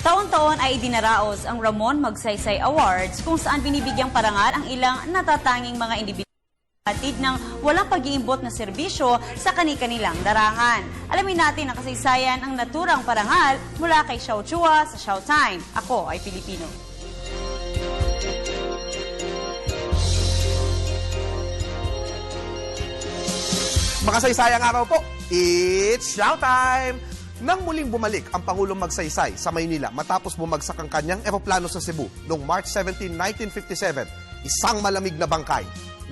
Taon-taon ay idinaraos ang Ramon Magsaysay Awards kung saan binibigyang parangal ang ilang natatanging mga individual hatid ng walang pag-iimbot na serbisyo sa kani-kanilang larangan. Alamin natin ang kasaysayan ang naturang parangal mula kay Xiao Chua sa Showtime. Ako ay Pilipino. Makasaysayang araw po, it's Showtime! Nang muling bumalik ang Pangulong Magsaysay sa Maynila matapos bumagsak ang kanyang eroplano sa Cebu noong March 17, 1957, isang malamig na bangkay.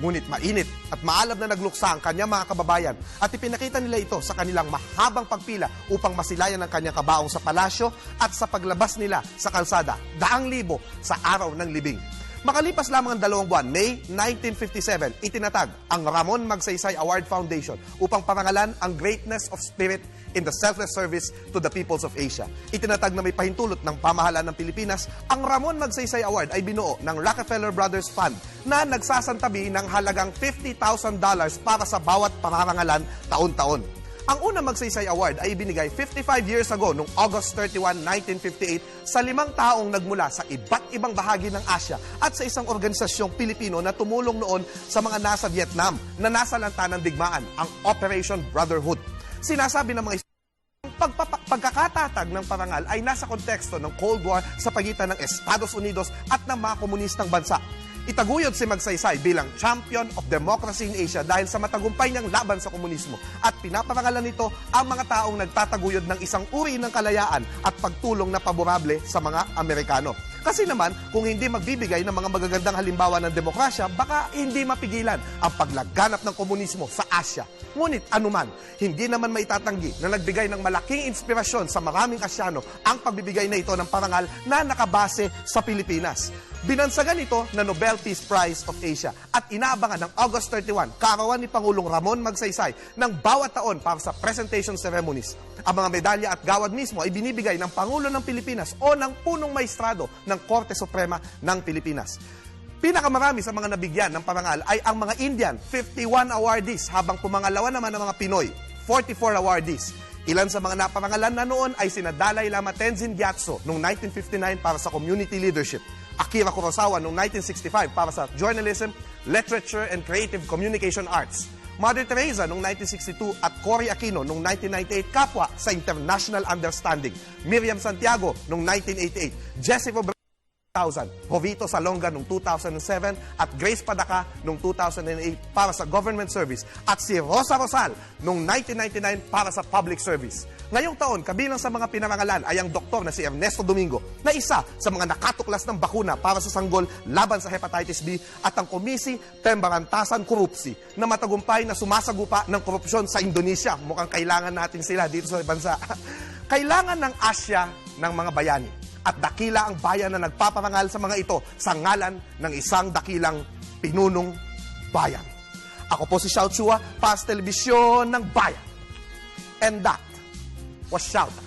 Ngunit mainit at maalab na nagluksa ang kanyang mga kababayan at ipinakita nila ito sa kanilang mahabang pagpila upang masilayan ang kanyang kabaong sa palasyo at sa paglabas nila sa kalsada, daang libo sa araw ng libing. Makalipas lamang ang 2 buwan, May 1957, itinatag ang Ramon Magsaysay Award Foundation upang parangalan ang greatness of spirit in the selfless service to the peoples of Asia. Itinatag na may pahintulot ng pamahalaan ng Pilipinas, ang Ramon Magsaysay Award ay binuo ng Rockefeller Brothers Fund na nagsasantabi ng halagang $50,000 para sa bawat parangalan taon-taon. Ang unang Magsaysay Award ay ibinigay 55 years ago noong August 31, 1958 sa 5 taong nagmula sa iba't ibang bahagi ng Asya at sa isang organisasyong Pilipino na tumulong noon sa mga nasa Vietnam na nasa lanta ng digmaan, ang Operation Brotherhood. Sinasabi ng mga pagkakatatag ng parangal ay nasa konteksto ng Cold War sa pagitan ng Estados Unidos at ng mga komunistang bansa. Itaguyod si Magsaysay bilang champion of democracy in Asia dahil sa matagumpay niyang laban sa komunismo at pinaparangalan nito ang mga taong nagtataguyod ng isang uri ng kalayaan at pagtulong na paborable sa mga Amerikano. Kasi naman, kung hindi magbibigay ng mga magagandang halimbawa ng demokrasya, baka hindi mapigilan ang paglaganap ng komunismo sa Asya. Ngunit anuman, hindi naman maitatanggi na nagbigay ng malaking inspirasyon sa maraming Asyano ang pagbibigay na ito ng parangal na nakabase sa Pilipinas. Binansagan ito na Nobel Peace Prize of Asia at inaabangan ng August 31, kaarawan ni Pangulong Ramon Magsaysay ng bawat taon para sa presentation ceremonies. Ang mga medalya at gawad mismo ay binibigay ng Pangulo ng Pilipinas o ng punong maestrado ng Korte Suprema ng Pilipinas. Pinakamarami sa mga nabigyan ng parangal ay ang mga Indian, 51 awardees, habang pumangalawa naman ng mga Pinoy, 44 awardees. Ilan sa mga naparangalan na noon ay sina Dalai Lama Tenzin Gyatso noong 1959 para sa community leadership, Akira Kurosawa noong 1965 para sa journalism, literature, and creative communication arts, Mother Teresa noong 1962 at Cory Aquino noong 1998 kapwa sa international understanding, Miriam Santiago noong 1988, Jessie Robredo 2000, Jovito Salonga noong 2007 at Grace Padaka noong 2008 para sa government service at si Rosa Rosal noong 1999 para sa public service. Ngayong taon, kabilang sa mga pinarangalan ay ang doktor na si Ernesto Domingo na isa sa mga nakatuklas ng bakuna para sa sanggol laban sa hepatitis B at ang Komisi Pemberantasan Korupsi na matagumpay na sumasagupa ng korupsyon sa Indonesia. Mukhang kailangan natin sila dito sa bansa. Kailangan ng Asya ng mga bayani. At dakila ang bayan na nagpaparangal sa mga ito sa ngalan ng isang dakilang pinunong bayan. Ako po si Xiao Chua, para sa telebisyon ng bayan. And that was Showtime.